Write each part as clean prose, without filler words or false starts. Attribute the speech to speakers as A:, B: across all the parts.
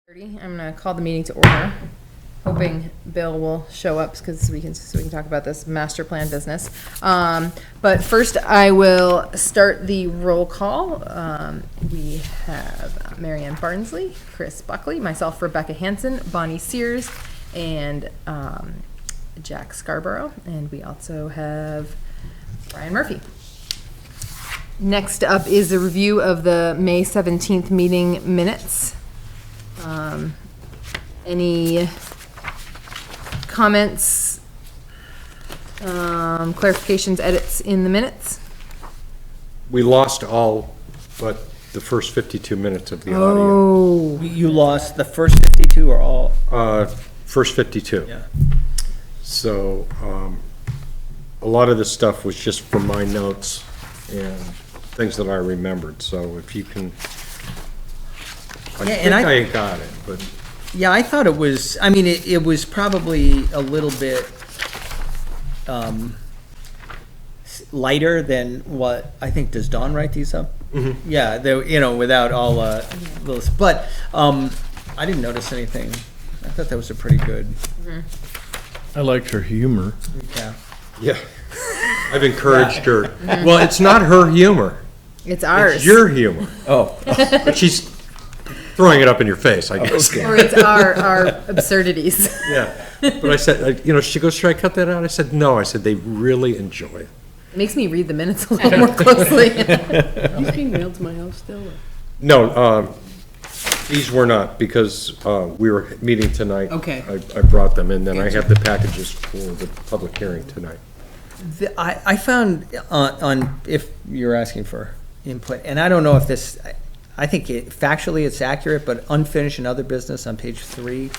A: I'm going to call the meeting to order, hoping Bill will show up because we can talk about this master plan business. But first, I will start the roll call. We have Marianne Barnsley, Chris Buckley, myself, Rebecca Hansen, Bonnie Sears, and Jack Scarborough, and we also have Brian Murphy. Next up is a review of the May 17th meeting minutes. Any comments, clarifications, edits in the minutes?
B: We lost all but the first 52 minutes of the audio.
A: Oh.
C: You lost the first 52 or all?
B: First 52.
C: Yeah.
B: So a lot of this stuff was just from my notes and things that I remembered. So if you can, I got it, but.
C: Yeah, I thought it was, I mean, it was probably a little bit lighter than what, I think, does Dawn write these up? Mm-hmm. Yeah, without all those, but I didn't notice anything. I thought that was a pretty good.
D: I liked her humor.
C: Yeah.
B: Yeah, I've encouraged her. Well, it's not her humor.
A: It's ours.
B: It's your humor.
C: Oh.
B: But she's throwing it up in your face, I guess.
C: Okay.
A: Or it's our absurdities.
B: Yeah, but I said, she goes, should I cut that out? I said, no. I said, they really enjoy it.
A: It makes me read the minutes a little more closely.
E: These being mailed to my house still?
B: No, these were not, because we were meeting tonight.
E: Okay.
B: I brought them, and then I have the packages for the public hearing tonight.
C: I found on, if you're asking for input, and I don't know if this, I think factually it's accurate, but unfinished and other business on page 3,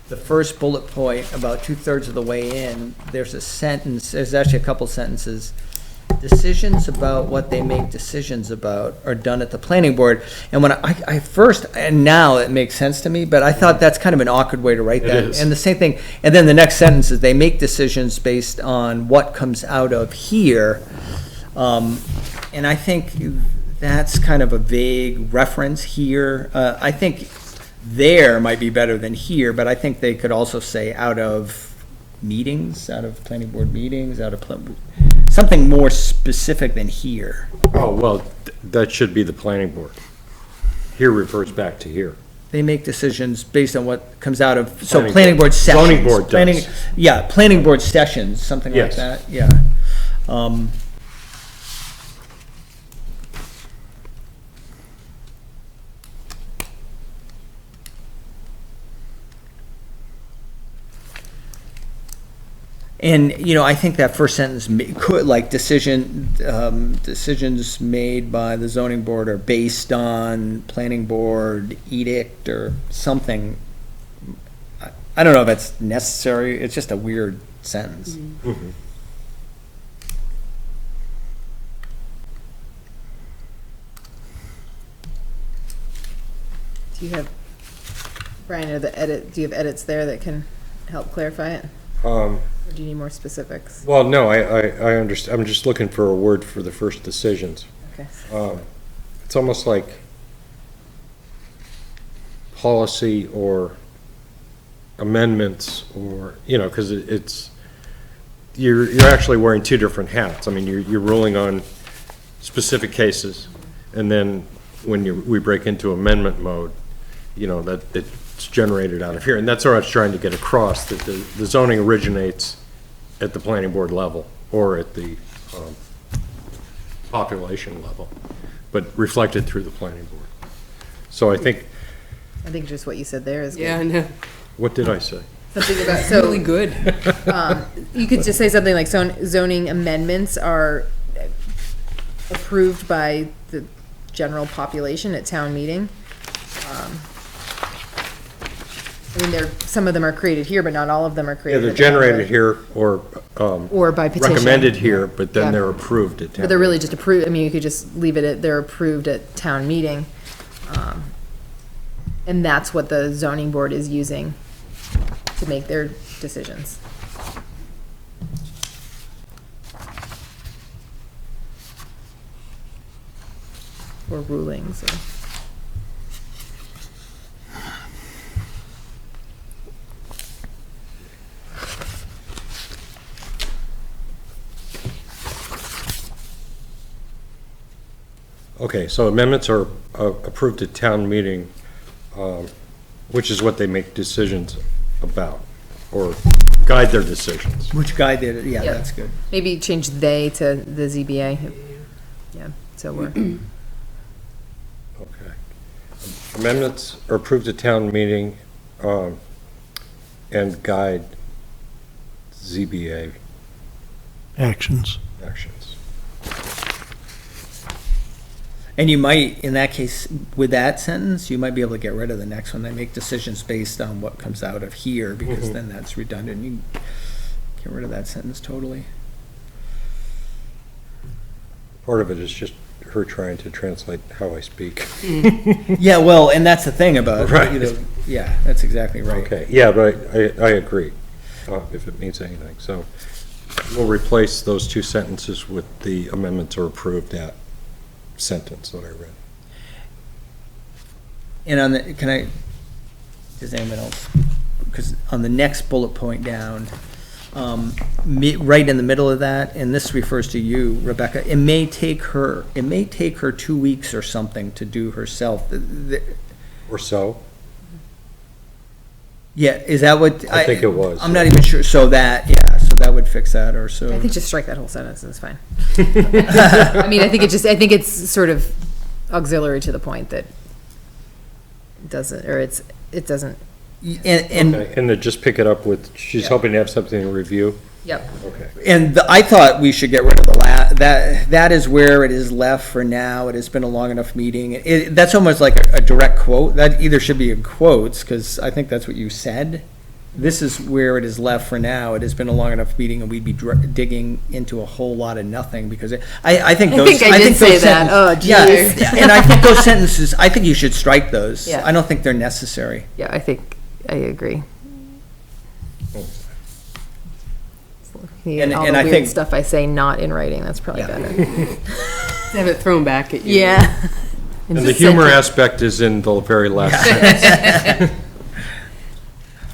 C: the first bullet point, about 2/3 of the way in, there's a sentence, there's actually a couple sentences. Decisions about what they make decisions about are done at the planning board. And when I first, and now it makes sense to me, but I thought that's kind of an awkward way to write that.
B: It is.
C: And the same thing, and then the next sentence is they make decisions based on what comes out of here. And I think that's kind of a vague reference here. I think there might be better than here, but I think they could also say out of meetings, out of planning board meetings, out of something more specific than here.
B: Oh, well, that should be the planning board. Here refers back to here.
C: They make decisions based on what comes out of, so
B: Planning
C: planning
B: board.
C: board sessions.
B: Zoning board does.
C: Yeah, planning board sessions, something like
B: Yes.
C: that, yeah. And, I think that first sentence could, like, decisions made by the zoning board are based on planning board edict or something. I don't know if that's necessary. It's just a weird sentence.
B: Mm-hmm.
A: Do you have, Brian, do you have edits there that can help clarify it? Or do you need more specifics?
B: Well, no, I understand. I'm just looking for a word for the first decisions.
A: Okay.
B: It's almost like policy or amendments, or, because you're actually wearing two different hats. I mean, you're ruling on specific cases, and then when we break into amendment mode, that it's generated out of here. And that's what I was trying to get across, that the zoning originates at the planning board level or at the population level, but reflected through the planning board. So I think
A: just what you said there is good.
E: Yeah, I know.
B: what did I say?
A: Something about,
E: Really good.
A: you could just say something like zoning amendments are approved by the general population at town meeting. Some of them are created here, but not all of them are
B: Yeah,
A: created.
B: they're generated here or
A: by petition.
B: recommended here, but then
A: Yeah.
B: they're approved at town.
A: But they're really just approved, you could just leave it at, they're approved at town meeting. And that's what the zoning board is using to make their decisions. Or rulings, or.
B: Okay, so amendments are approved at town meeting, which is what they make decisions about, or guide their decisions.
C: Which guy did it? Yeah,
A: Yeah.
C: that's good.
A: Maybe change they to the ZBA. Yeah, so we're,
B: Okay. Amendments are approved at town meeting, and guide ZBA
D: Actions.
B: actions.
C: And you might, in that case, with that sentence, you might be able to get rid of the next one. They make decisions based on what comes out of here, because then that's redundant. You can get rid of that sentence totally.
B: Part of it is just her trying to translate how I speak.
C: Yeah, well, and that's the thing about,
B: Right.
C: yeah, that's exactly right.
B: Okay, yeah, but I agree, if it means anything. So we'll replace those two sentences with the amendments are approved at sentence that I read.
C: And on the, does anyone else, because on the next bullet point down, right in the middle of that, and this refers to you, Rebecca, it may take her 2 weeks or something to do herself.
B: Or so?
C: Yeah, is that what?
B: I think it was.
C: I'm not even sure, so that would fix that, or so.
A: I think just strike that whole sentence and it's fine. I mean, I think it's sort of auxiliary to the point that it doesn't,
C: And,
B: Okay, and to just pick it up with, she's hoping to have something to review?
A: yep.
B: Okay.
C: and I thought we should get rid of that is where it is left for now. It has been a long enough meeting. That's almost like a direct quote. That either should be in quotes, because I think that's what you said. This is where it is left for now. It has been a long enough meeting, and we'd be digging into a whole lot of nothing, because I think those.
A: I did say
C: those
A: that. Oh,
C: Yeah,
A: geez.
C: and I think those sentences, I think you should strike those.
A: Yeah.
C: I don't think they're necessary.
A: Yeah, I agree.
C: And-
A: All
C: and
A: the
C: I
A: weird
C: think-
A: stuff I say not in writing, that's probably
C: Yeah.
A: better.
E: Have it thrown back at you.
A: Yeah.
B: And the humor aspect is in the very last sentence.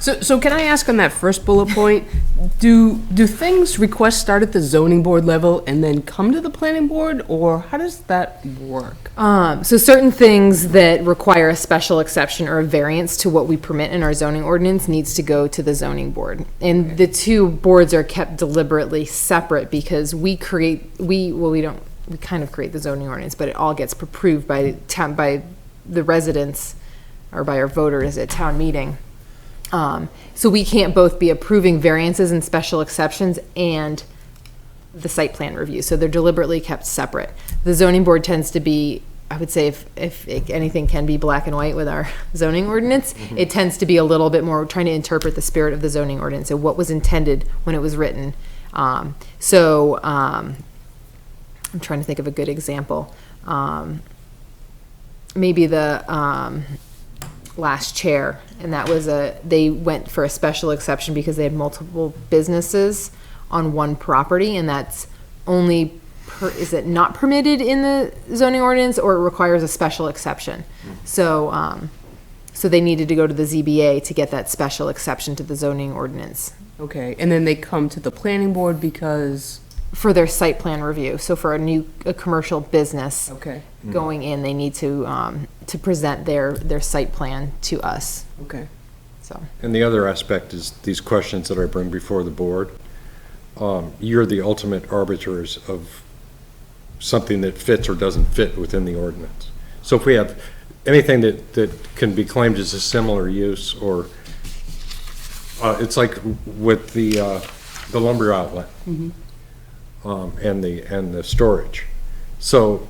E: So can I ask on that first bullet point, do requests start at the zoning board level and then come to the planning board, or how does that work?
A: So certain things that require a special exception or a variance to what we permit in our zoning ordinance needs to go to the zoning board. And the two boards are kept deliberately separate because we kind of create the zoning ordinance, but it all gets approved by the residents or by our voters at town meeting. So we can't both be approving variances and special exceptions and the site plan review. So they're deliberately kept separate. The zoning board tends to be, I would say, if anything can be black and white with our zoning ordinance, it tends to be a little bit more trying to interpret the spirit of the zoning ordinance and what was intended when it was written. I'm trying to think of a good example. Maybe the last chair, and that was they went for a special exception because they had multiple businesses on one property, and that's only is it not permitted in the zoning ordinance, or it requires a special exception? So they needed to go to the ZBA to get that special exception to the zoning ordinance
E: Okay, and then they come to the planning board because,
A: for their site plan review. So for a commercial business
E: okay,
A: going in, they need to present their site plan to us.
E: okay.
A: So
B: And the other aspect is these questions that I bring before the board. You're the ultimate arbiters of something that fits or doesn't fit within the ordinance. So if we have anything that can be claimed as a similar use, or it's like with the lumber outlet and the storage. So,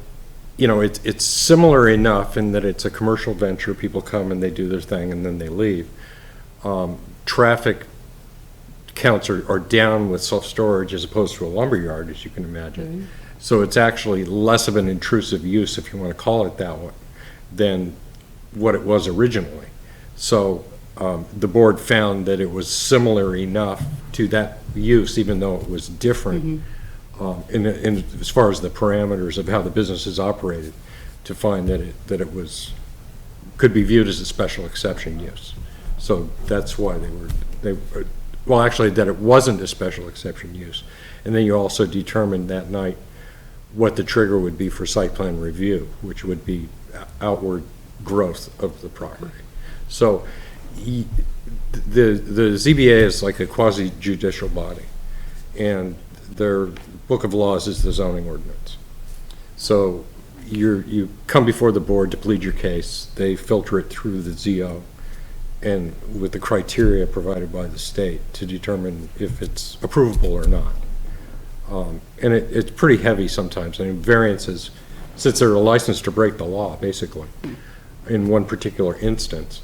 B: it's similar enough in that it's a commercial venture. People come and they do their thing and then they leave. Traffic counts are down with self-storage as opposed to a lumber yard, as you can imagine. So it's actually less of an intrusive use, if you want to call it that one, than what it was originally. So the board found that it was similar enough to that use, even though it was different in as far as the parameters of how the business is operated, to find that it could be viewed as a special exception use. So that's why actually that it wasn't a special exception use. And then you also determined that night what the trigger would be for site plan review, which would be outward growth of the property. So the ZBA is like a quasi judicial body, and their book of laws is the zoning ordinance. So you come before the board to plead your case, they filter it through the ZO, and with the criteria provided by the state to determine if it's approvable or not. And it's pretty heavy sometimes. I mean, variances, since they're a license to break the law, basically, in one particular instance,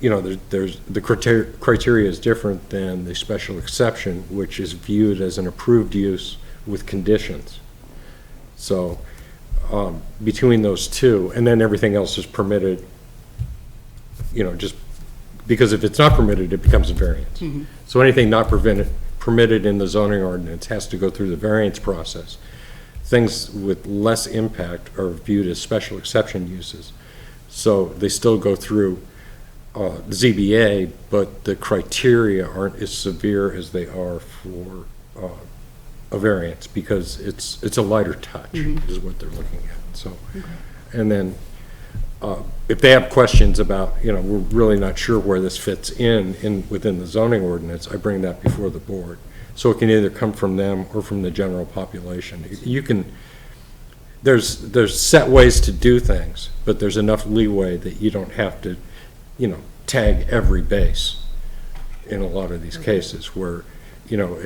B: you know, there's the criteria is different than the special exception, which is viewed as an approved use with conditions. So between those two, and then everything else is permitted, you know, just because if it's not permitted, it becomes a variance. So anything not permitted in the zoning ordinance has to go through the variance process. Things with less impact are viewed as special exception uses. So they still go through the ZBA, but the criteria aren't as severe as they are for a variance, because it's a lighter touch is what they're looking at. So, and then if they have questions about, you know, we're really not sure where this fits within the zoning ordinance, I bring that before the board. So it can either come from them or from the general population. You can, there's set ways to do things, but there's enough leeway that you don't have to, you know, tag every base in a lot of these cases where, you know,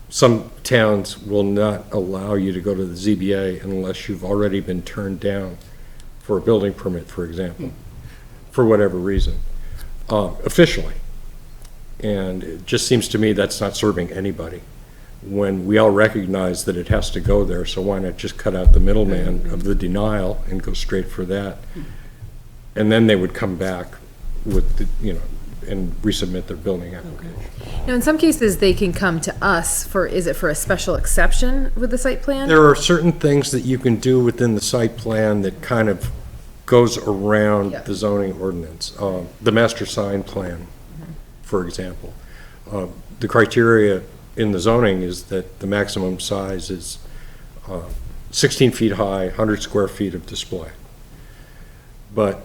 B: some towns will not allow you to go to the ZBA unless you've already been turned down for a building permit, for example, for whatever reason, officially. And it just seems to me that's not serving anybody when we all recognize that it has to go there. So why not just cut out the middleman of the denial and go straight for that? And then they would come back with, you know, and resubmit their building application.
A: Now, in some cases, they can come to us for, is it for a special exception with the site plan?
B: There are certain things that you can do within the site plan that kind of goes around the zoning ordinance. The master sign plan, for example. The criteria in the zoning is that the maximum size is 16 feet high, 100 square feet of display. But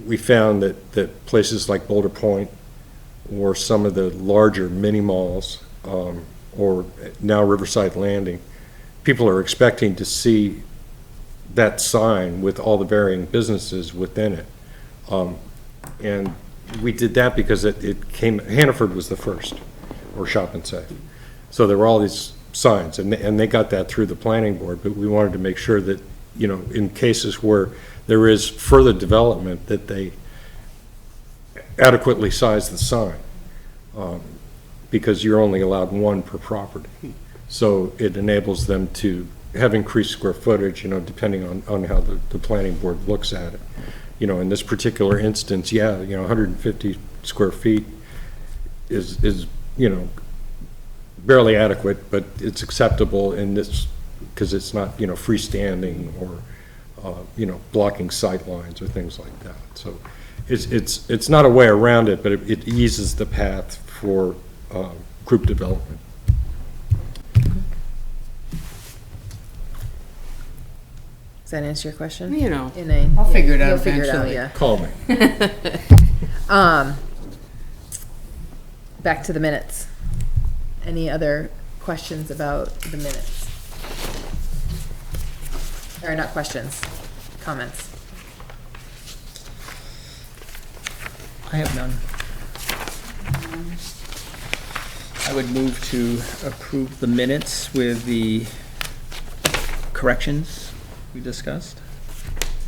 B: we found that places like Boulder Point or some of the larger mini malls, or now Riverside Landing, people are expecting to see that sign with all the varying businesses within it. And we did that because it came, Hannaford was the first, or Shop and Save. So there were all these signs, and they got that through the planning board, but we wanted to make sure that, you know, in cases where there is further development, that they adequately size the sign, because you're only allowed one per property. So it enables them to have increased square footage, you know, depending on how the planning board looks at it. You know, in this particular instance, yeah, you know, 150 square feet is, you know, barely adequate, but it's acceptable in this, because it's not, you know, freestanding or, you know, blocking sight lines or things like that. So it's not a way around it, but it eases the path for group development.
A: Does that answer your question?
E: You know,
A: I'll
E: figure it out
A: You'll figure it out,
E: eventually.
A: yeah.
B: Call me.
A: Back to the minutes. Any other questions about the minutes? Or not questions, comments?
C: I have none. I would move to approve the minutes with the corrections we discussed.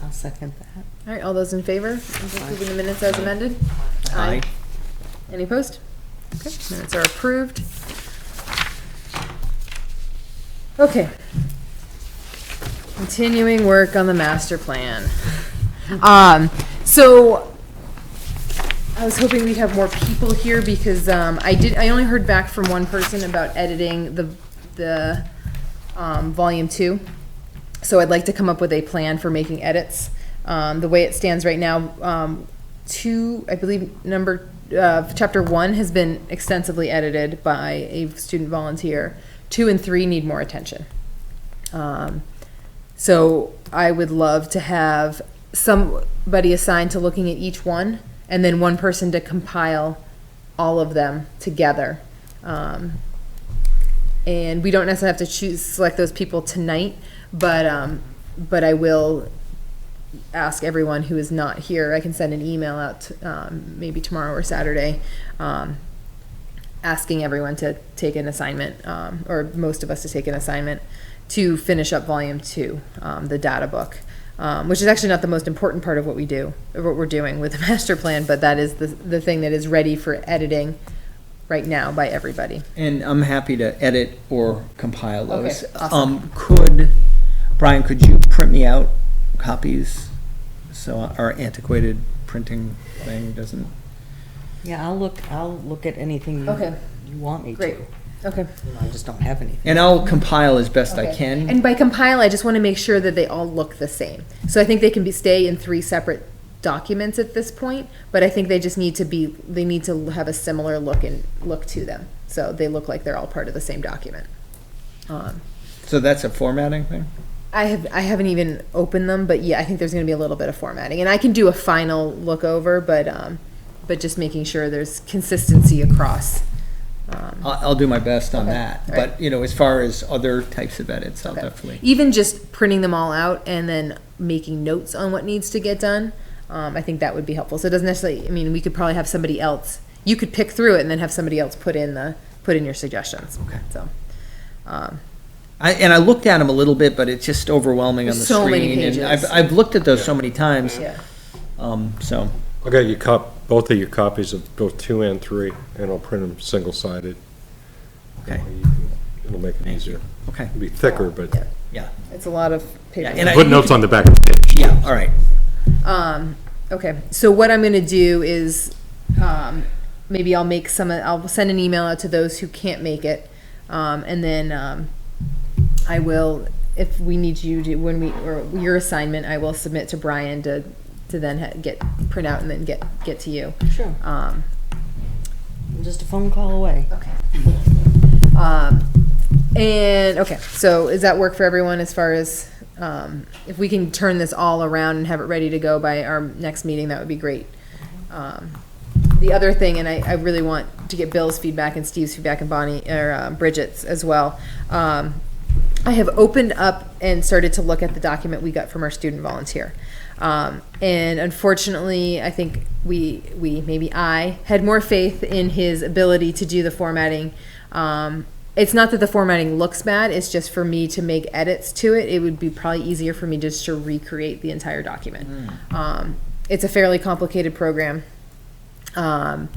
E: I'll second that.
A: All right, all those in favor of approving the minutes as amended?
C: Aye.
A: Any opposed? Okay, minutes are approved. Okay. Continuing work on the master plan. So I was hoping we'd have more people here because I only heard back from one person about editing the volume 2. So I'd like to come up with a plan for making edits. The way it stands right now, I believe chapter 1 has been extensively edited by a student volunteer. 2 and 3 need more attention. So I would love to have somebody assigned to looking at each one, and then one person to compile all of them together. And we don't necessarily have to select those people tonight, but I will ask everyone who is not here. I can send an email out maybe tomorrow or Saturday, asking everyone to take an assignment, or most of us to take an assignment to finish up volume 2, the data book, which is actually not the most important part of what we do, of what we're doing with the master plan, but that is the thing that is ready for editing right now by everybody.
C: And I'm happy to edit or compile those.
A: Okay, awesome.
C: Brian, could you print me out copies so our antiquated printing thing doesn't?
F: Yeah, I'll look at anything
A: Okay.
F: you want me to.
A: Great. Okay.
F: I just don't have anything.
C: And I'll compile as best I
A: Okay.
C: can.
A: And by compile, I just want to make sure that they all look the same. So I think they can stay in 3 separate documents at this point, but I think they just need to have a similar look to them. So they look like they're all part of the same document.
C: So that's a formatting thing?
A: I haven't even opened them, but yeah, I think there's going to be a little bit of formatting, and I can do a final look over, but just making sure there's consistency across.
C: I'll do my best on
A: Okay,
C: that.
A: all right.
C: But, as far as other types of edits, I'll
A: Okay.
C: definitely.
A: Even just printing them all out and then making notes on what needs to get done, I think that would be helpful. So it doesn't necessarily, we could probably have somebody else, you could pick through it and then have somebody else put in your suggestions.
C: Okay.
A: So,
C: I looked at them a little bit, but it's just overwhelming on the
A: There's so
C: screen.
A: many
C: And
A: pages.
C: I've looked at those so many times.
A: yeah.
C: So,
B: I'll get you both of your copies of both 2 and 3, and I'll print them single-sided.
C: okay,
B: It'll make it easier.
C: okay,
B: It'll be thicker, but
A: Yeah.
C: yeah,
A: It's a lot of paper.
C: Yeah, and
B: put notes on the back of the page.
C: yeah, all right.
A: Okay, so what I'm gonna do is, maybe I'll send an email out to those who can't make it, and then, I will, if we need you to, or your assignment, I will submit to Brian to then print out and then get to you.
F: Sure. Just a phone call away.
A: Okay. And, okay, so does that work for everyone as far as, if we can turn this all around and have it ready to go by our next meeting, that would be great. The other thing, and I really want to get Bill's feedback and Steve's feedback and Bridget's as well. I have opened up and started to look at the document we got from our student volunteer. And unfortunately, I think maybe I had more faith in his ability to do the formatting. It's not that the formatting looks bad, it's just for me to make edits to it. It would be probably easier for me just to recreate the entire document. It's a fairly complicated program. And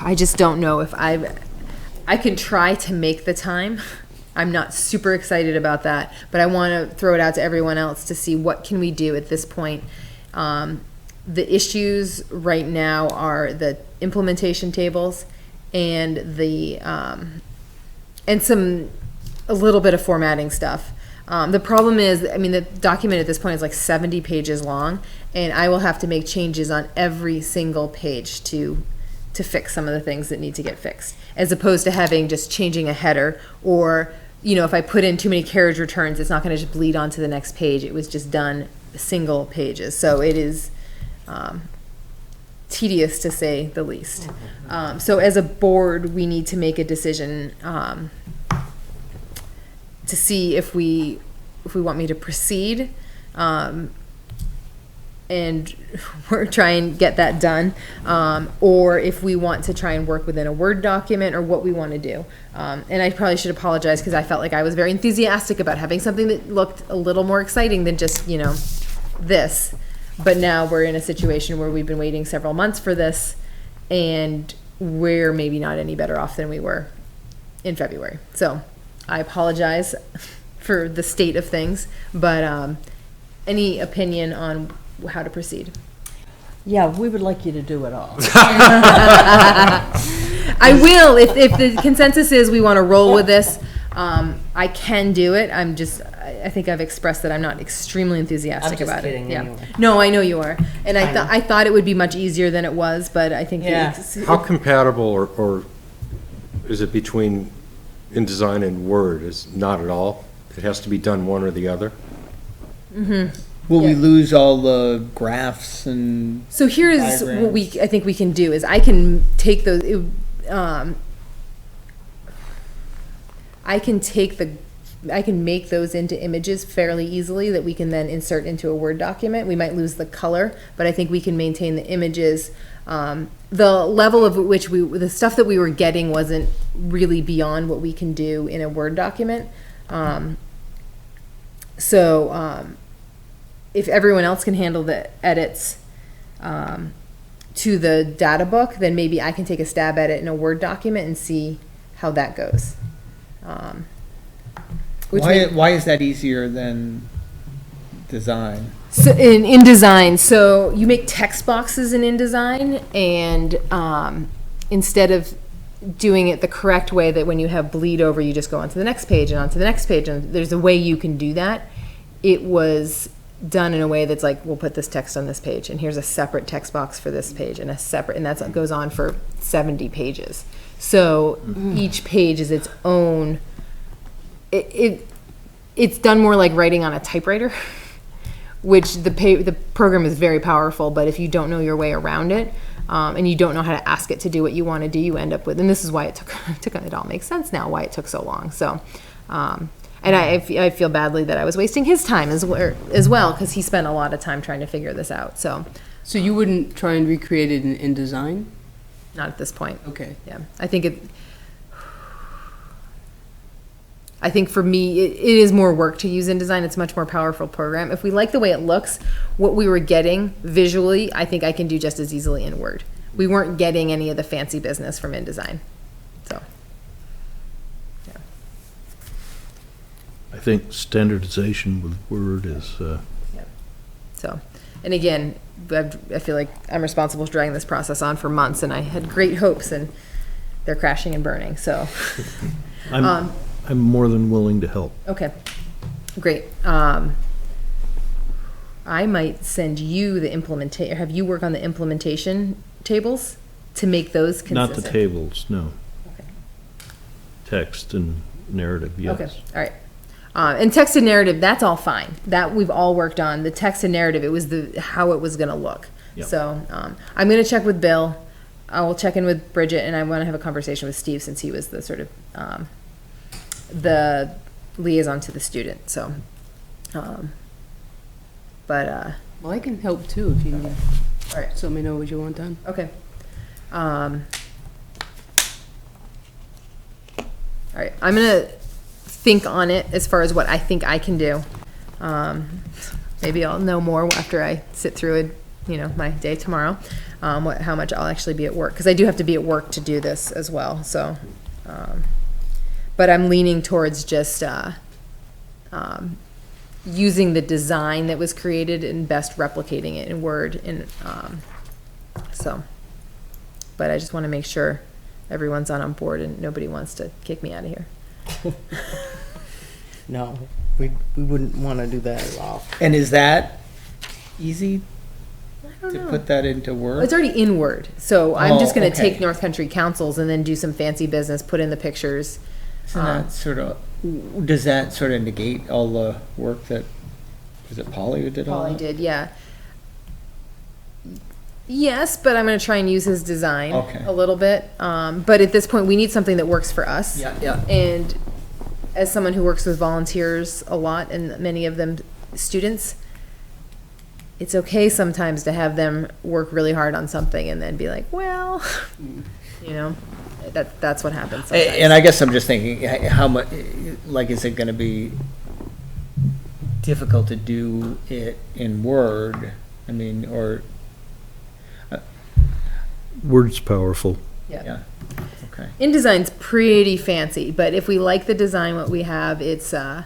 A: I just don't know if I can try to make the time. I'm not super excited about that, but I want to throw it out to everyone else to see what can we do at this point. The issues right now are the implementation tables and a little bit of formatting stuff. The problem is, the document at this point is like 70 pages long, and I will have to make changes on every single page to fix some of the things that need to get fixed, as opposed to having just changing a header, or, if I put in too many carriage returns, it's not going to just bleed onto the next page. It was just done single pages. So it is tedious, to say the least. So as a board, we need to make a decision to see if we want me to proceed, and we're trying to get that done, or if we want to try and work within a Word document, or what we want to do. And I probably should apologize, because I felt like I was very enthusiastic about having something that looked a little more exciting than just, this. But now we're in a situation where we've been waiting several months for this, and we're maybe not any better off than we were in February. So I apologize for the state of things, but any opinion on how to proceed?
F: Yeah, we would like you to do it all.
A: I will, if the consensus is we want to roll with this, I can do it. I think I've expressed that I'm not extremely enthusiastic
F: I'm just
A: about
F: kidding
A: it. Yeah.
F: anyway.
A: No, I know you are. And
F: I know.
A: I thought it would be much easier than it was, but I think
F: Yeah.
B: How compatible or is it between InDesign and Word is not at all. It has to be done one or the other.
C: Will we
A: Yeah.
C: lose all the graphs and?
A: So here's what I think we can do is I can take those, I can make those into images fairly easily that we can then insert into a Word document. We might lose the color, but I think we can maintain the images. The level of which the stuff that we were getting wasn't really beyond what we can do in a Word document. If everyone else can handle the edits to the data book, then maybe I can take a stab at it in a Word document and see how that goes.
C: Why is that easier than design?
A: So in InDesign, so you make text boxes in InDesign, and instead of doing it the correct way that when you have bleed over, you just go onto the next page and onto the next page, and there's a way you can do that. It was done in a way that's like, we'll put this text on this page, and here's a separate text box for this page, and that goes on for 70 pages. So each page is its own. It's done more like writing on a typewriter, which the program is very powerful, but if you don't know your way around it, and you don't know how to ask it to do what you want to do, you end up with, and this is why it all makes sense now, why it took so long. So, and I feel badly that I was wasting his time as well, because he spent a lot of time trying to figure this out. So
E: you wouldn't try and recreate it in InDesign?
A: not at this point.
E: Okay.
A: Yeah, I think for me, it is more work to use InDesign. It's a much more powerful program. If we like the way it looks, what we were getting visually, I think I can do just as easily in Word. We weren't getting any of the fancy business from InDesign. So, yeah.
D: I think standardization with Word is,
A: So, and again, I feel like I'm responsible for dragging this process on for months, and I had great hopes, and they're crashing and burning, so.
D: I'm more than willing to help.
A: Okay, great. I might send you the have you work on the implementation tables to make those consistent?
D: Not the tables, no.
A: Okay.
D: Text and narrative, yes.
A: Okay, all right. And text and narrative, that's all fine. That we've all worked on. The text and narrative, it was how it was gonna look.
D: Yep.
A: So, I'm gonna check with Bill. I will check in with Bridget, and I wanna have a conversation with Steve, since he was the sort of, the liaison to the student, so,
E: Well, I can help too if you need.
A: all right,
E: So let me know what you want done.
A: okay. All right, I'm gonna think on it as far as what I think I can do. Maybe I'll know more after I sit through it, my day tomorrow, how much I'll actually be at work, because I do have to be at work to do this as well, so, but I'm leaning towards just, using the design that was created and best replicating it in Word, and, so, but I just want to make sure everyone's on board and nobody wants to kick me out of here.
F: No, we wouldn't want to do that at all.
C: And is that easy
A: I don't
C: to
A: know.
C: put that into Word?
A: It's already in Word, so I'm just
C: Oh,
A: gonna
C: okay.
A: take North Country Councils and then do some fancy business, put in the pictures.
C: So that does that sort of negate all the work that, was it Polly who did all
A: Polly
C: that?
A: did, yeah. Yes, but I'm gonna try and use his design
C: Okay.
A: a little bit. But at this point, we need something that works for us.
C: Yeah, yeah.
A: And as someone who works with volunteers a lot, and many of them students, it's okay sometimes to have them work really hard on something and then be like, well, that's what happens sometimes.
C: And I guess I'm just thinking, how much, like, is it gonna be difficult to do it in Word? I mean, or,
D: Word's powerful.
C: yeah, okay.
A: InDesign's pretty fancy, but if we like the design, what we have, it's, I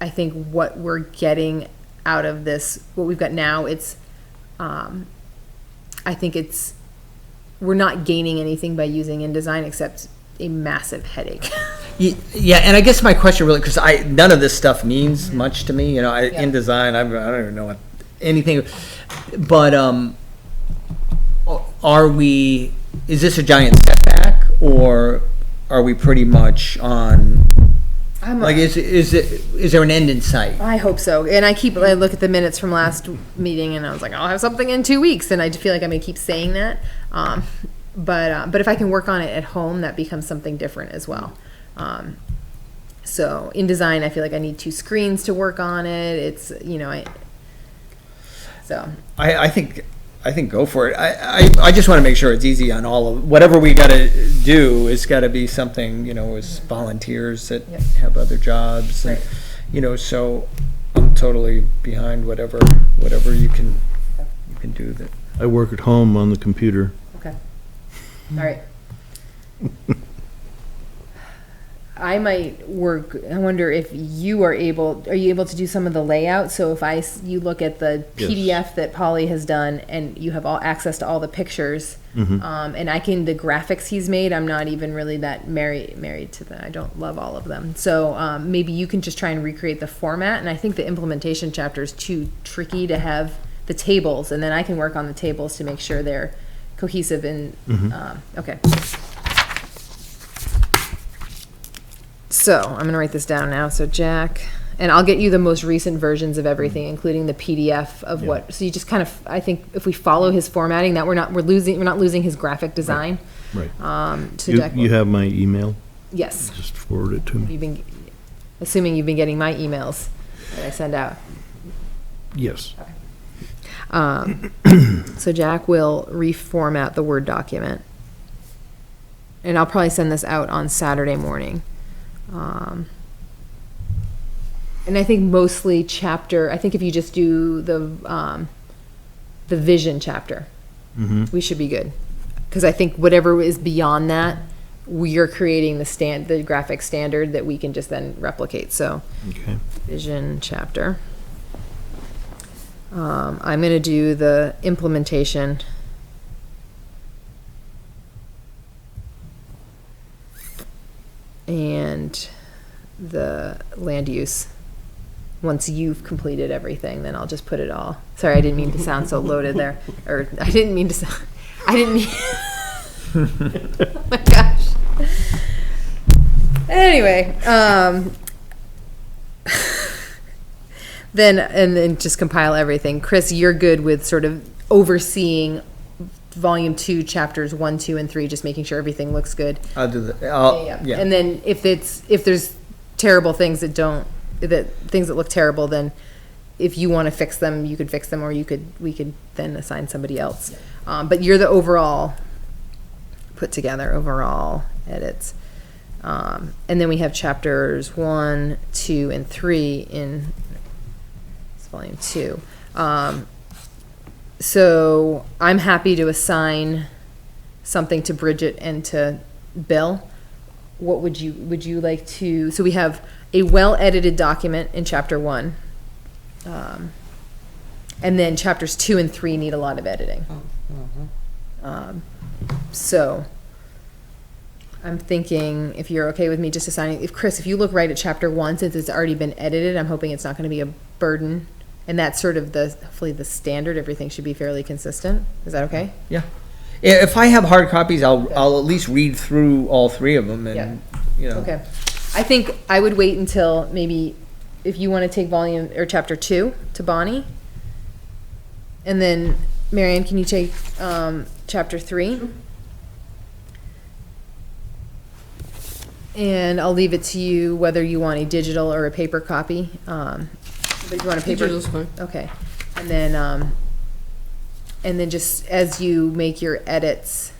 A: think what we're getting out of this, what we've got now, it's, I think we're not gaining anything by using InDesign except a massive headache.
C: Yeah, and I guess my question really, because none of this stuff means much to me,
A: Yeah.
C: in design, I don't even know what, anything, but, is this a giant setback, or are we pretty much on,
A: I'm
C: like, is there an end in sight?
A: I hope so. And I look at the minutes from last meeting and I was like, I'll have something in 2 weeks. And I feel like I'm going to keep saying that. But if I can work on it at home, that becomes something different as well. So in design, I feel like I need 2 screens to work on it. It's,
C: I think go for it. I just want to make sure it's easy on all of, whatever we got to do, it's got to be something, as volunteers that
A: Yep.
C: have other jobs. And,
A: Right.
C: so I'm totally behind whatever you can do that.
D: I work at home on the computer.
A: okay. All right. I might work, I wonder if you are you able to do some of the layout? So if you look at the
B: Yes.
A: PDF that Polly has done and you have all access to all the pictures, and the graphics he's made, I'm not even really that married to them. I don't love all of them. So maybe you can just try and recreate the format. And I think the implementation chapter is too tricky to have the tables, and then I can work on the tables to make sure they're cohesive and, okay. So I'm going to write this down now. So Jack, and I'll get you the most recent versions of everything, including the PDF of what. So you just kind of, I think, if we follow his formatting, that we're not losing his graphic design.
D: Right.
A: So
D: You,
A: Jack,
D: you have my email?
A: yes,
D: Just forward it to me.
A: assuming you've been getting my emails that I send out.
D: Yes.
A: So Jack will reformat the Word document, and I'll probably send this out on Saturday morning. And I think mostly I think if you just do the vision chapter, we should be good. Because I think whatever is beyond that, we are creating the graphic standard that we can just then replicate. So
D: Okay.
A: vision chapter. I'm going to do the implementation. And the land use. Once you've completed everything, then I'll just put it all. Sorry, I didn't mean to sound so loaded there. Or I didn't mean. Oh my gosh. Anyway, then just compile everything. Chris, you're good with sort of overseeing volume 2, chapters 1, 2, and 3, just making sure everything looks good.
C: I'll do that. Yeah.
A: And then if there's terrible things things that look terrible, then if you want to fix them, you could fix them, or we could then assign somebody else. But you're the overall put together overall edits. And then we have chapters 1, 2, and 3 in volume 2. So I'm happy to assign something to Bridget and to Bill. What would you like to, so we have a well-edited document in chapter 1. And then chapters 2 and 3 need a lot of editing. So I'm thinking, if you're okay with me just assigning, Chris, if you look right at chapter 1, since it's already been edited, I'm hoping it's not going to be a burden. And that's sort of hopefully the standard. Everything should be fairly consistent. Is that okay?
C: Yeah. If I have hard copies, I'll at least read through all 3 of them and,
A: Okay. I think I would wait until maybe if you want to take volume or chapter 2 to Bonnie. And then Marianne, can you take chapter 3? And I'll leave it to you whether you want a digital or a paper copy. But you want a paper?
E: Digital's fine.
A: Okay. And then just as you make your edits,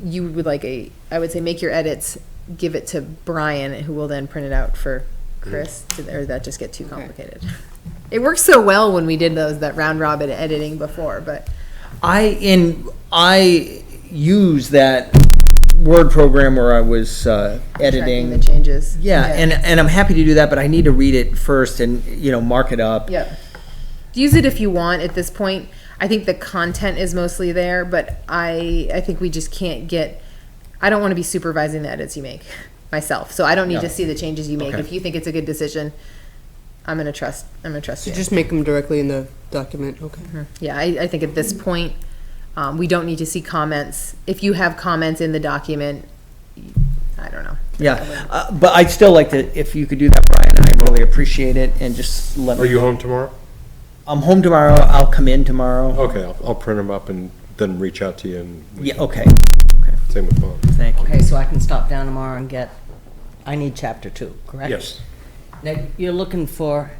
A: you would I would say make your edits, give it to Brian, who will then print it out for Chris, or that just get too complicated. It works so well when we did that round robin editing before, but.
C: I use that Word program where I was editing.
A: Tracking the changes.
C: Yeah, and I'm happy to do that, but I need to read it first and, mark it up.
A: Yep. Use it if you want at this point. I think the content is mostly there, but I think we just can't I don't want to be supervising the edits you make myself. So I don't need to see the changes you make.
C: Okay.
A: If you think it's a good decision, I'm going to trust
E: So
A: you.
E: just make them directly in the document, okay.
A: Yeah, I think at this point, we don't need to see comments. If you have comments in the document, I don't know.
C: Yeah, but I'd still like to, if you could do that, Brian, I'd really appreciate it, and just let
B: Are
C: me.
B: you home tomorrow?
C: I'm home tomorrow, I'll come in tomorrow.
B: Okay, I'll print them up and then reach out to you and.
C: Yeah, okay,
B: Same with Bob.
C: thank you.
F: Okay, so I can stop down tomorrow and get, I need chapter 2, correct?
B: Yes.
F: Now, you're looking for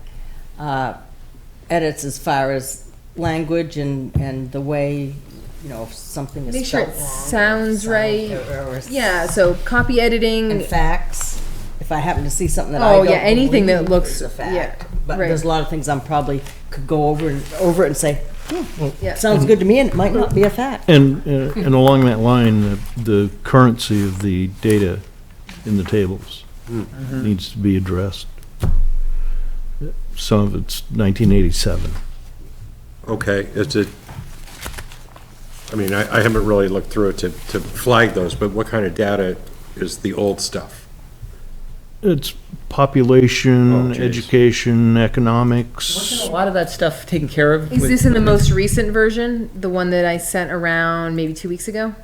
F: edits as far as language and the way, you know, if something is
A: Make sure
F: spelled
A: it
F: wrong. or
A: sounds right.
F: or
A: Yeah, so copy editing.
F: And facts. If I happen to see something that
A: Oh,
F: I don't
A: yeah, anything that
F: believe
A: looks-
F: is a fact.
A: yeah,
F: But
A: right.
F: there's a lot of things I'm probably could go over it and say,
A: Yeah.
F: sounds good to me, and it might not be a fact.
D: And along that line, the currency of the data in the tables needs to be addressed. Some of it's 1987.
B: Okay, is it, I mean, I haven't really looked through it to flag those, but what kind of data is the old stuff?
D: It's population,
B: Oh, geez.
D: education, economics.
C: Wasn't a lot of that stuff taken care of?
A: Is
C: with-
A: this in the most recent version? The one that I sent around maybe 2 weeks ago?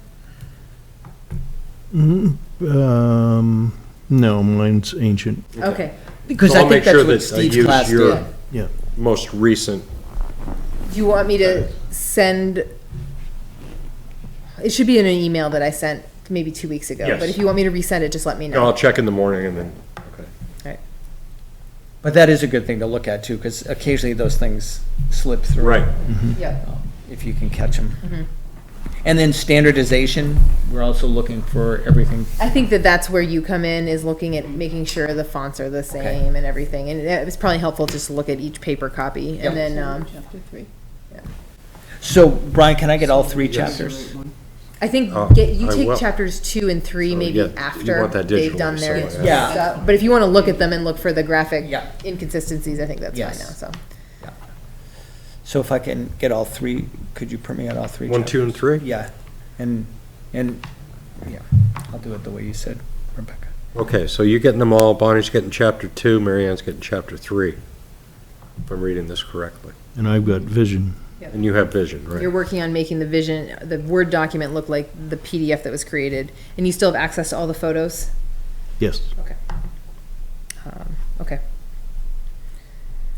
D: No, mine's ancient.
A: Okay.
C: Because
B: So
C: I
B: I'll
C: think
B: make sure
C: that's what
B: that I
C: Steve's
B: use
C: class
B: your-
C: did.
D: Yeah.
B: Most recent,
A: Do you want me to send? It should be in an email that I sent maybe 2 weeks ago.
B: Yes.
A: But if you want me to resend it, just let me
B: no, I'll
A: know.
B: check in the morning and then, okay.
A: Right.
C: But that is a good thing to look at too, because occasionally those things slip through.
B: Right.
A: Yeah.
C: If you can catch them. And then standardization, we're also looking for everything.
A: I think that that's where you come in, is looking at making sure the fonts are the same and everything. And it's probably helpful just to look at each paper copy and then,
F: Chapter 3.
C: So, Brian, can I get all 3 chapters?
A: I think
B: Oh,
A: you
B: I
A: take
B: will.
A: chapters 2 and 3
B: So,
A: maybe
B: yeah, you
A: after
B: want that
A: they've
B: digitally,
A: done their
B: so,
C: yeah.
A: stuff. But if you want to look at them and look for the graphic
C: Yeah.
A: inconsistencies, I think that's fine
C: Yes.
A: now, so.
C: So if I can get all 3, could you print me out all 3
B: 1,
C: chapters?
B: 2, and 3?
C: Yeah, and, yeah, I'll do it the way you said, Rebecca.
B: Okay, so you're getting them all, Bonnie's getting chapter 2, Mary Ann's getting chapter 3, if I'm reading this correctly.
D: And I've got vision.
B: And you have vision,
A: You're
B: right?
A: working on making the vision, the Word document look like the PDF that was created, and you still have access to all the photos?
D: Yes.
A: Okay. Okay.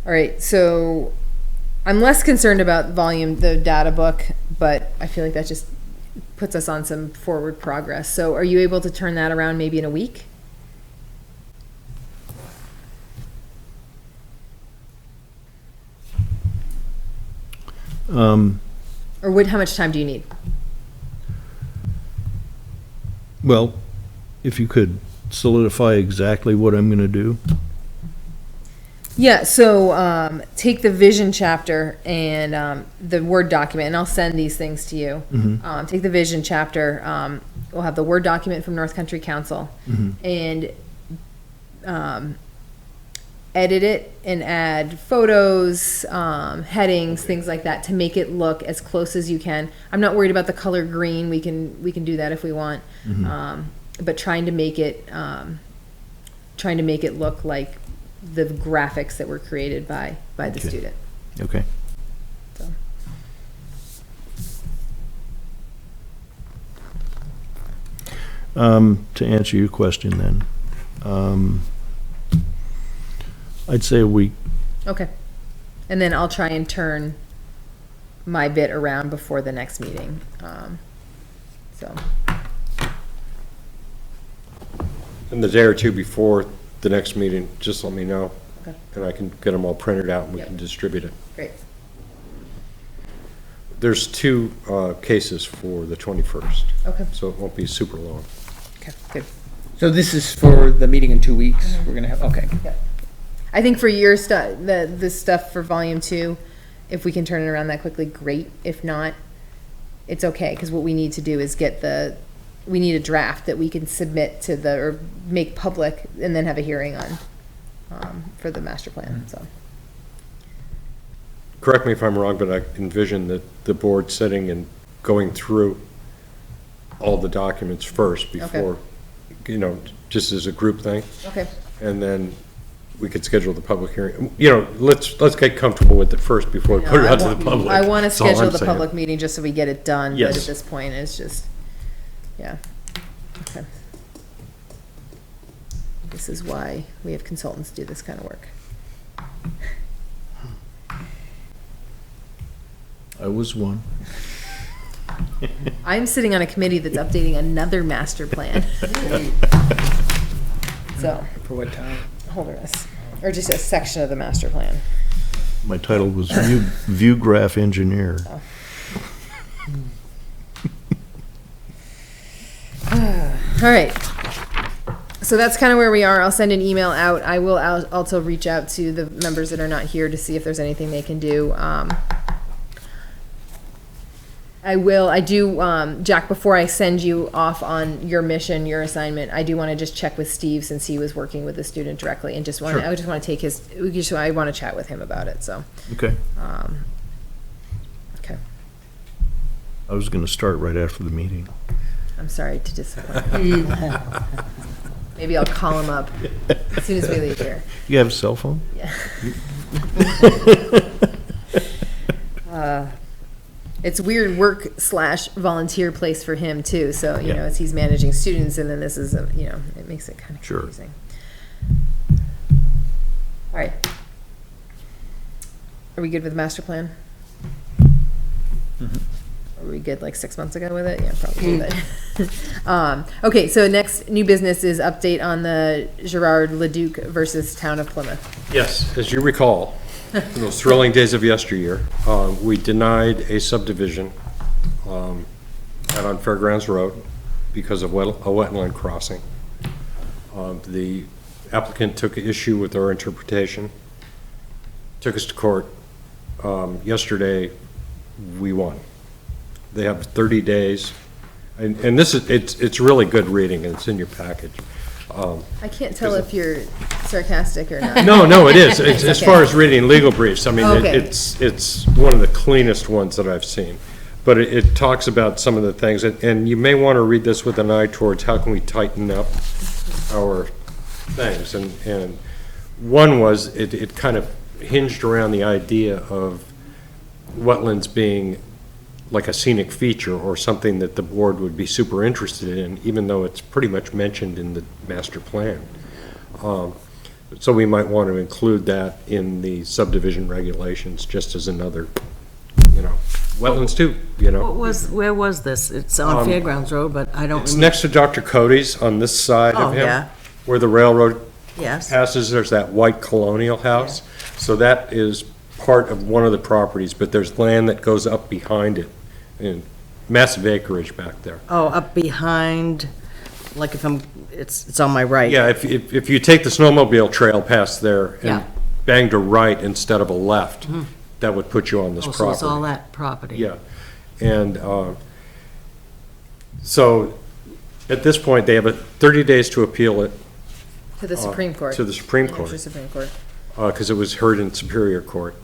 A: All right, so I'm less concerned about volume, the data book, but I feel like that just puts us on some forward progress. So are you able to turn that around maybe in a week? Or how much time do you need?
D: Well, if you could solidify exactly what I'm going to do.
A: Yeah, so take the vision chapter and the Word document, and I'll send these things to you. Take the vision chapter, we'll have the Word document from North Country Council, and edit it and add photos, headings, things like that to make it look as close as you can. I'm not worried about the color green. We can do that if we want, but trying to make it look like the graphics that were created by the
D: Okay.
A: student.
D: Okay.
A: So.
D: To answer your question then, I'd say a week.
A: Okay. And then I'll try and turn my bit around before the next meeting. So,
B: And the day or two before the next meeting, just let me know.
A: Okay.
B: And I can get them all printed out and we
A: Yep.
B: can distribute it.
A: great.
B: There's 2 cases for the 21st,
A: Okay.
B: so it won't be super long.
A: Okay, good.
C: So this is for the meeting in 2 weeks? We're gonna have, okay.
A: I think for your stuff, the stuff for volume 2, if we can turn it around that quickly, great. If not, it's okay, because what we need to do is we need a draft that we can submit to or make public and then have a hearing on, for the master plan, so.
B: Correct me if I'm wrong, but I envision that the board sitting and going through all the documents first before, just as a group thing.
A: Okay.
B: And then we could schedule the public hearing. Let's get comfortable with it first before we put it out to the public.
A: I want to
B: That's all
A: schedule
B: I'm
A: the
B: saying.
A: public meeting just so we get it done, but
B: Yes.
A: at this point, it's just, yeah. Okay. This is why we have consultants do this kind of work.
D: I was one.
A: I'm sitting on a committee that's updating another master plan. So,
C: For what time?
A: Holderness, or just a section of the master plan.
D: My title was View Graph Engineer.
A: All right. So that's kind of where we are. I'll send an email out. I will also reach out to the members that are not here to see if there's anything they can do. Jack, before I send you off on your mission, your assignment, I do want to just check with Steve since he was working with the student directly and I just want to I want to chat with him about it, so.
D: Okay.
A: Okay.
D: I was going to start right after the meeting.
A: I'm sorry to disappoint. Maybe I'll call him up as soon as we leave here.
D: You have a cell phone?
A: Yeah. It's weird work/volunteer place for him too. So, you
D: Yeah.
A: know, as he's managing students and then this is, it makes it kind of
D: Sure.
A: confusing. All right. Are we good with the master plan? Were we good like 6 months ago with it? Yeah, probably. But okay, so next new business is update on the Gerard Leduc versus Town of Plymouth.
B: Yes, as you recall, in those thrilling days of yesteryear, we denied a subdivision out on Fairgrounds Road because of a wetland crossing. The applicant took issue with our interpretation, took us to court. Yesterday, we won. They have 30 days, and this is, it's really good reading, and it's in your package.
A: I can't tell if you're sarcastic or not.
B: No, it is. It's, as
A: Okay.
B: far as reading legal briefs, I mean,
A: Okay.
B: it's one of the cleanest ones that I've seen. But it talks about some of the things, and you may want to read this with an eye towards how can we tighten up our things. And one was, it kind of hinged around the idea of wetlands being like a scenic feature or something that the board would be super interested in, even though it's pretty much mentioned in the master plan. So we might want to include that in the subdivision regulations, just as another, wetlands too,
F: Where was this? It's on Fairgrounds Road, but I don't
B: It's
F: remember.
B: next to Dr. Cody's on this side
F: Oh,
B: of him.
F: yeah.
B: Where the railroad
F: Yes.
B: passes, there's that white colonial house. So that is part of one of the properties, but there's land that goes up behind it, and massive acreage back there.
F: Oh, up behind, like if it's on my right.
B: Yeah, if you take the snowmobile trail past there
F: Yeah.
B: and banged a right instead of a left, that would put you on this
F: Oh,
B: property.
F: so it's all that property.
B: Yeah, and so at this point, they have 30 days to appeal it
A: To the Supreme Court.
B: to the Supreme
A: New
B: Court.
A: Hampshire Supreme Court.
B: Because it was heard in Superior Court.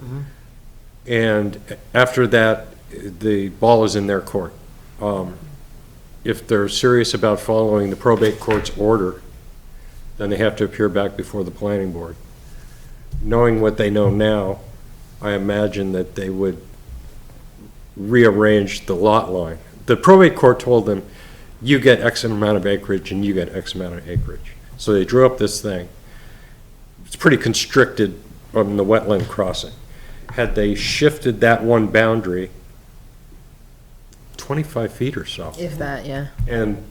B: And after that, the ball is in their court. If they're serious about following the probate court's order, then they have to appear back before the planning board. Knowing what they know now, I imagine that they would rearrange the lot line. The probate court told them, you get X amount of acreage and you get X amount of acreage. So they drew up this thing. It's pretty constricted on the wetland crossing. Had they shifted that one boundary 25 feet or so,
A: If that, yeah.
B: and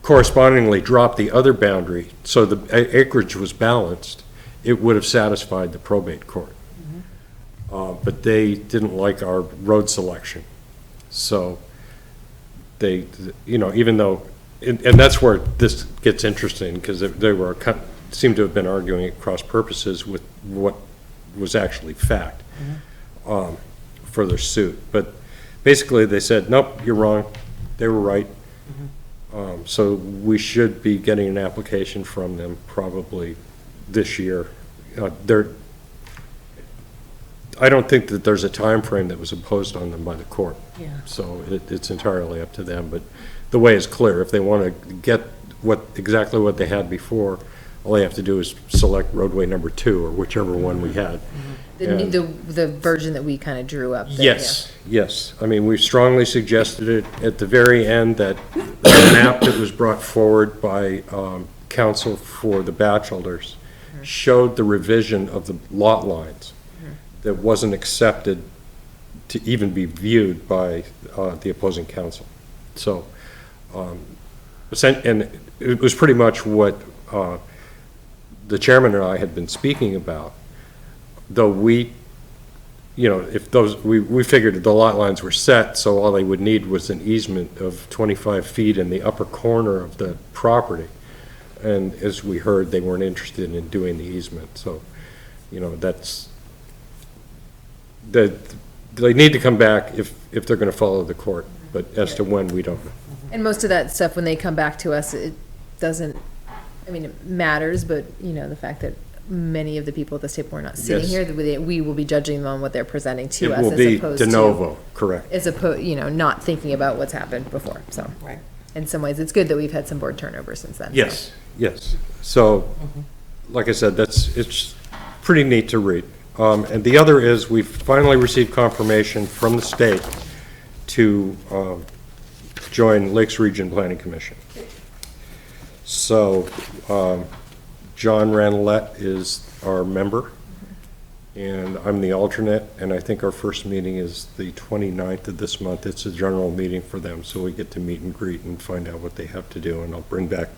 B: correspondingly dropped the other boundary, so the acreage was balanced, it would have satisfied the probate court. But they didn't like our road selection. So they, even though, and that's where this gets interesting, because they seemed to have been arguing at cross purposes with what was actually fact for their suit. But basically, they said, nope, you're wrong. They were right. So we should be getting an application from them probably this year. I don't think that there's a time frame that was imposed on them by the court.
F: Yeah.
B: So it's entirely up to them. But the way is clear. If they want to get exactly what they had before, all they have to do is select roadway number 2 or whichever one we had. And-
A: The version that we kind of drew up. there,
B: Yes. I mean, we strongly suggested it at the very end that the map that was brought forward by counsel for the bachelors showed the revision of the lot lines that wasn't accepted to even be viewed by the opposing counsel. So, and it was pretty much what the chairman and I had been speaking about, though we, if we figured the lot lines were set, so all they would need was an easement of 25 feet in the upper corner of the property. And as we heard, they weren't interested in doing the easement. So, that's, they need to come back if they're going to follow the court. But as to when, we don't know.
A: And most of that stuff, when they come back to us, it doesn't, it matters, but, the fact that many of the people at this table are not sitting
B: Yes.
A: here, that we will be judging them on what they're presenting to
B: It
A: us
B: will
A: as
B: be
A: opposed
B: de
A: to.
B: novo, correct.
A: As opposed, not thinking about what's happened before, so.
F: Right.
A: In some ways, it's good that we've had some board turnover since then. so.
B: Yes. So, like I said, it's pretty neat to read. And the other is, we've finally received confirmation from the state to join Lakes Region Planning Commission. So, John Ranelette is our member, and I'm the alternate, and I think our first meeting is the 29th of this month. It's a general meeting for them, so we get to meet and greet and find out what they have to do, and I'll bring back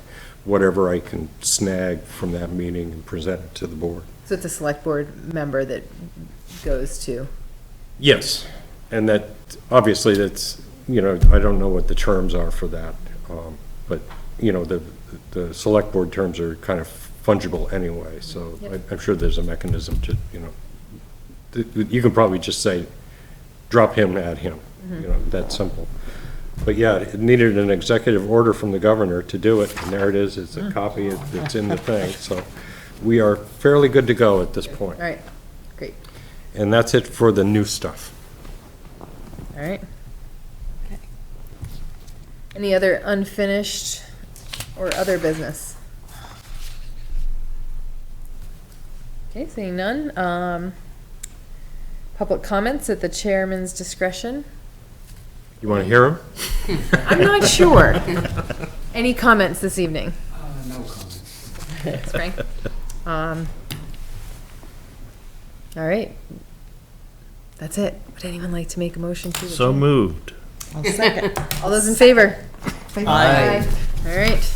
B: whatever I can snag from that meeting and present it to the board.
A: So it's a select board member that goes to.
B: Yes, and that, obviously, that's, I don't know what the terms are for that, but, the select board terms are kind of fungible anyway, so
A: Yep.
B: I'm sure there's a mechanism to, you can probably just say, drop him, add him, that simple. But yeah, it needed an executive order from the governor to do it, and there it is, it's a copy, it's in the thing, so we are fairly good to go at this point.
A: All right, great.
B: And that's it for the new stuff.
A: All right. Any other unfinished or other business? Okay, seeing none. Public comments at the chairman's discretion.
B: You want to hear him?
A: I'm not sure. Any comments this evening?
G: No comments.
A: Thanks, Frank. All right. That's it. Would anyone like to make a motion to
D: So
A: adjourn?
D: moved.
F: I'll second.
A: All those in favor?
C: Aye.
A: All right.